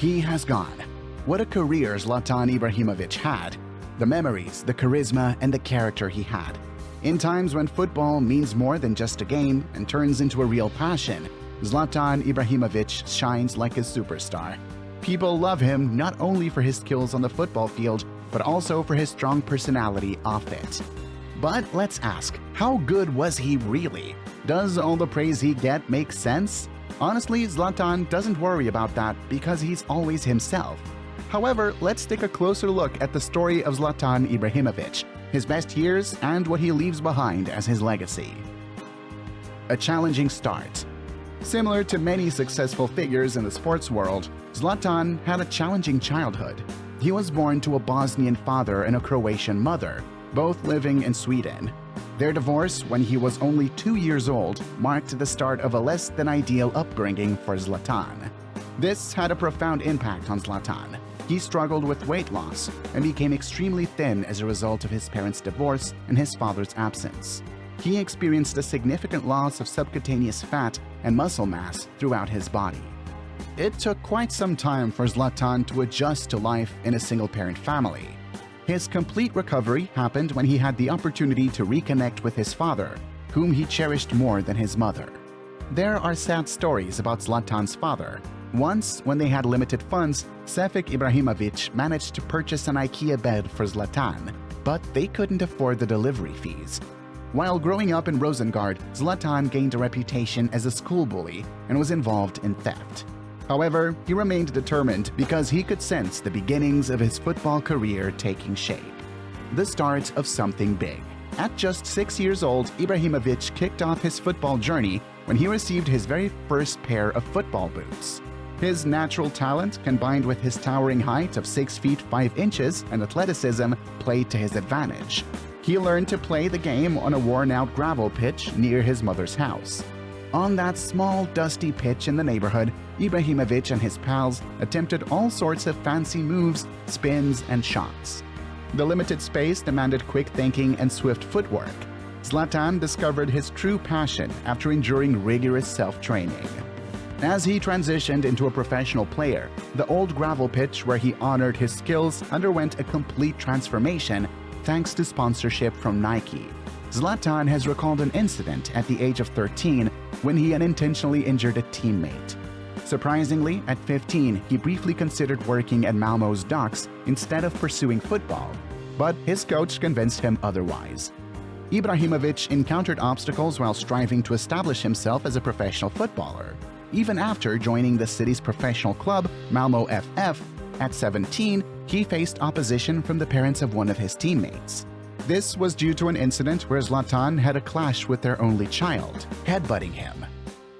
He has gone. What a career Zlatan Ibrahimovic had. The memories, the charisma, and the character he had. In times when football means more than just a game and turns into a real passion, Zlatan Ibrahimovic shines like a superstar. People love him not only for his skills on the football field, but also for his strong personality off it. But let's ask, how good was he really? Does all the praise he gets make sense? Honestly, Zlatan doesn't worry about that because he's always himself. However, let's take a closer look at the story of Zlatan Ibrahimovic, his best years, and what he leaves behind as his legacy. A challenging start. Similar to many successful figures in the sports world, Zlatan had a challenging childhood. He was born to a Bosnian father and a Croatian mother, both living in Sweden. Their divorce, when he was only 2 years old, marked the start of a less than ideal upbringing for Zlatan. This had a profound impact on Zlatan. He struggled with weight loss and became extremely thin as a result of his parents' divorce and his father's absence. He experienced a significant loss of subcutaneous fat and muscle mass throughout his body. It took quite some time for Zlatan to adjust to life in a single-parent family. His complete recovery happened when he had the opportunity to reconnect with his father, whom he cherished more than his mother. There are sad stories about Zlatan's father. Once, when they had limited funds, Sefik Ibrahimovic managed to purchase an IKEA bed for Zlatan, but they couldn't afford the delivery fees. While growing up in Rosengard, Zlatan gained a reputation as a school bully and was involved in theft. However, he remained determined because he could sense the beginnings of his football career taking shape. The start of something big. At just 6 years old, Ibrahimovic kicked off his football journey when he received his very first pair of football boots. His natural talent, combined with his towering height of 6 feet 5 inches and athleticism, played to his advantage. He learned to play the game on a worn-out gravel pitch near his mother's house. On that small, dusty pitch in the neighborhood, Ibrahimovic and his pals attempted all sorts of fancy moves, spins, and shots. The limited space demanded quick thinking and swift footwork. Zlatan discovered his true passion after enduring rigorous self-training. As he transitioned into a professional player, the old gravel pitch where he honored his skills underwent a complete transformation thanks to sponsorship from Nike. Zlatan has recalled an incident at the age of 13 when he unintentionally injured a teammate. Surprisingly, at 15, he briefly considered working at Malmo's docks instead of pursuing football, but his coach convinced him otherwise. Ibrahimovic encountered obstacles while striving to establish himself as a professional footballer. Even after joining the city's professional club, Malmo FF, at 17, he faced opposition from the parents of one of his teammates. This was due to an incident where Zlatan had a clash with their only child, headbutting him.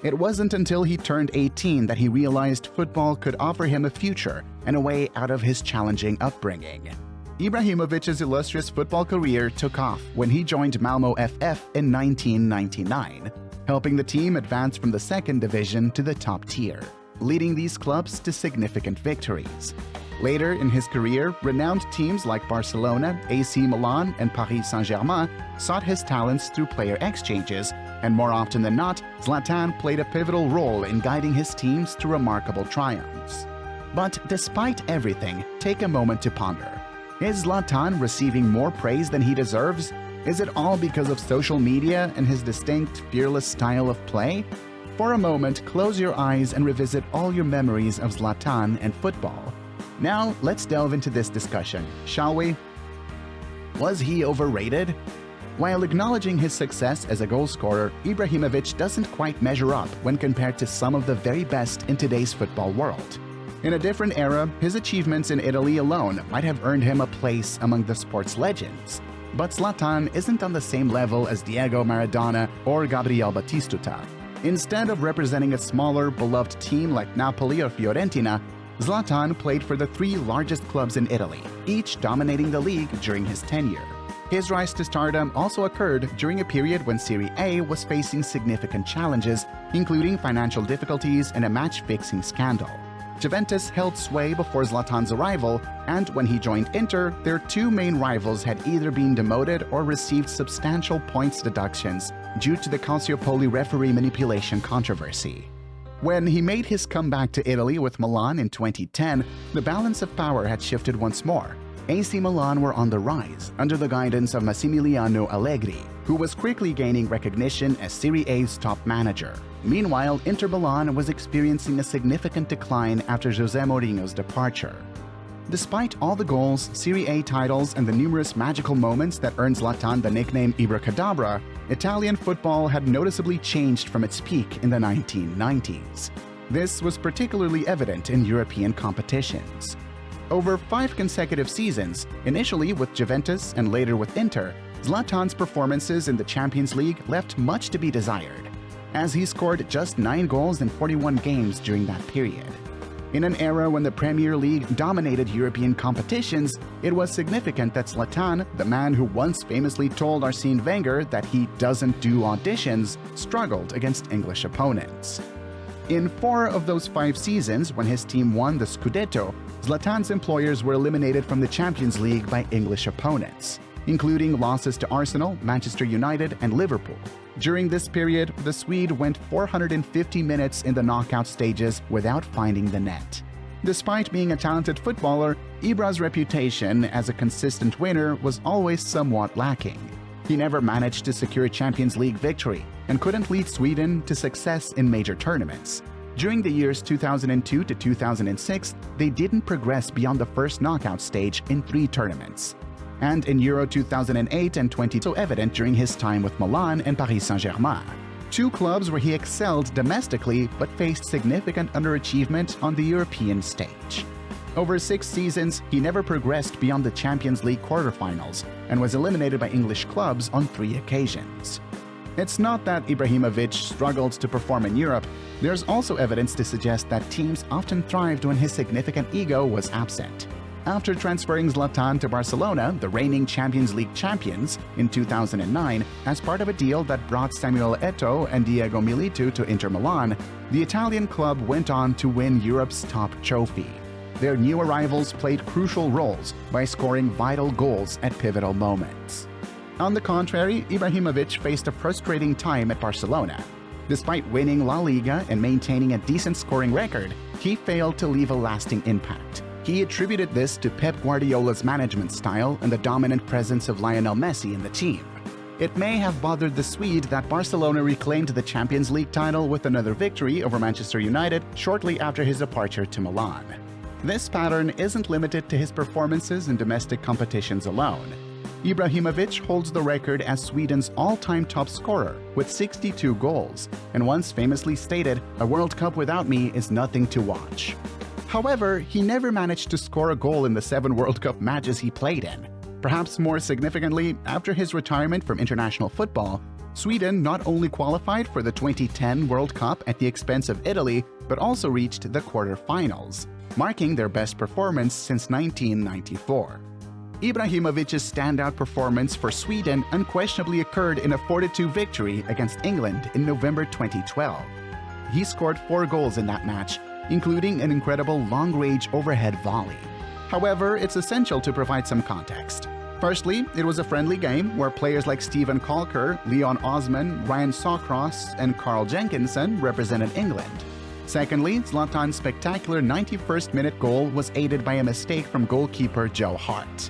It wasn't until he turned 18 that he realized football could offer him a future and a way out of his challenging upbringing. Ibrahimovic's illustrious football career took off when he joined Malmo FF in 1999, helping the team advance from the second division to the top tier, leading these clubs to significant victories. Later in his career, renowned teams like Barcelona, AC Milan, and Paris Saint-Germain sought his talents through player exchanges, and more often than not, Zlatan played a pivotal role in guiding his teams to remarkable triumphs. But despite everything, take a moment to ponder. Is Zlatan receiving more praise than he deserves? Is it all because of social media and his distinct, fearless style of play? For a moment, close your eyes and revisit all your memories of Zlatan and football. Now, let's delve into this discussion, shall we? Was he overrated? While acknowledging his success as a goalscorer, Ibrahimovic doesn't quite measure up when compared to some of the very best in today's football world. In a different era, his achievements in Italy alone might have earned him a place among the sport's legends. But Zlatan isn't on the same level as Diego Maradona or Gabriel Batistuta. Instead of representing a smaller, beloved team like Napoli or Fiorentina, Zlatan played for the 3 largest clubs in Italy, each dominating the league during his tenure. His rise to stardom also occurred during a period when Serie A was facing significant challenges, including financial difficulties and a match-fixing scandal. Juventus held sway before Zlatan's arrival, and when he joined Inter, their 2 main rivals had either been demoted or received substantial points deductions due to the Calciopoli referee manipulation controversy. When he made his comeback to Italy with Milan in 2010, the balance of power had shifted once more. AC Milan were on the rise under the guidance of Massimiliano Allegri, who was quickly gaining recognition as Serie A's top manager. Meanwhile, Inter Milan was experiencing a significant decline after José Mourinho's departure. Despite all the goals, Serie A titles, and the numerous magical moments that earned Zlatan the nickname Ibracadabra, Italian football had noticeably changed from its peak in the 1990s. This was particularly evident in European competitions. Over 5 consecutive seasons, initially with Juventus and later with Inter, Zlatan's performances in the Champions League left much to be desired, as he scored just 9 goals in 41 games during that period. In an era when the Premier League dominated European competitions, it was significant that Zlatan, the man who once famously told Arsene Wenger that he doesn't do auditions, struggled against English opponents. In 4 of those 5 seasons, when his team won the Scudetto, Zlatan's employers were eliminated from the Champions League by English opponents, including losses to Arsenal, Manchester United, and Liverpool. During this period, the Swede went 450 minutes in the knockout stages without finding the net. Despite being a talented footballer, Ibra's reputation as a consistent winner was always somewhat lacking. He never managed to secure a Champions League victory and couldn't lead Sweden to success in major tournaments. During the years 2002 to 2006, they didn't progress beyond the first knockout stage in 3 tournaments. And in Euro 2008 and 20, so evident during his time with Milan and Paris Saint-Germain, 2 clubs where he excelled domestically but faced significant underachievement on the European stage. Over 6 seasons, he never progressed beyond the Champions League quarterfinals and was eliminated by English clubs on 3 occasions. It's not that Ibrahimovic struggled to perform in Europe. There's also evidence to suggest that teams often thrived when his significant ego was absent. After transferring Zlatan to Barcelona, the reigning Champions League champions, in 2009, as part of a deal that brought Samuel Eto'o and Diego Milito to Inter Milan, the Italian club went on to win Europe's top trophy. Their new arrivals played crucial roles by scoring vital goals at pivotal moments. On the contrary, Ibrahimovic faced a frustrating time at Barcelona. Despite winning La Liga and maintaining a decent scoring record, he failed to leave a lasting impact. He attributed this to Pep Guardiola's management style and the dominant presence of Lionel Messi in the team. It may have bothered the Swede that Barcelona reclaimed the Champions League title with another victory over Manchester United shortly after his departure to Milan. This pattern isn't limited to his performances in domestic competitions alone. Ibrahimovic holds the record as Sweden's all-time top scorer with 62 goals, and once famously stated, "A World Cup without me is nothing to watch." However, he never managed to score a goal in the 7 World Cup matches he played in. Perhaps more significantly, after his retirement from international football, Sweden not only qualified for the 2010 World Cup at the expense of Italy, but also reached the quarter-finals, marking their best performance since 1994. Ibrahimovic's standout performance for Sweden unquestionably occurred in a 4-2 victory against England in November 2012. He scored 4 goals in that match, including an incredible long-range overhead volley. However, it's essential to provide some context. Firstly, it was a friendly game where players like Steven Kalker, Leon Osman, Ryan Sawcross, and Carl Jenkinson represented England. Secondly, Zlatan's spectacular 91st-minute goal was aided by a mistake from goalkeeper Joe Hart.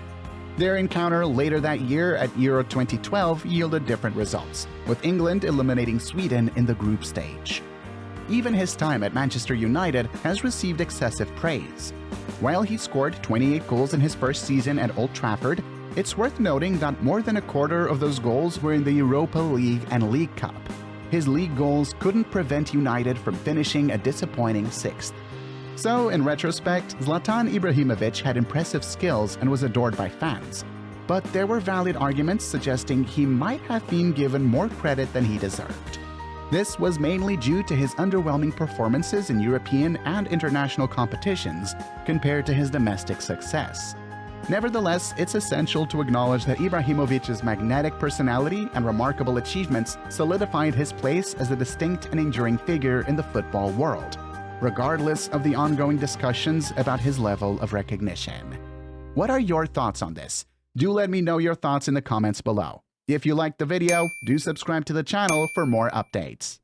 Their encounter later that year at Euro 2012 yielded different results, with England eliminating Sweden in the group stage. Even his time at Manchester United has received excessive praise. While he scored 28 goals in his first season at Old Trafford, it's worth noting that more than a quarter of those goals were in the Europa League and League Cup. His league goals couldn't prevent United from finishing a disappointing 6th. So, in retrospect, Zlatan Ibrahimovic had impressive skills and was adored by fans. But there were valid arguments suggesting he might have been given more credit than he deserved. This was mainly due to his underwhelming performances in European and international competitions compared to his domestic success. Nevertheless, it's essential to acknowledge that Ibrahimovic's magnetic personality and remarkable achievements solidified his place as a distinct and enduring figure in the football world, regardless of the ongoing discussions about his level of recognition. What are your thoughts on this? Do let me know your thoughts in the comments below. If you liked the video, do subscribe to the channel for more updates.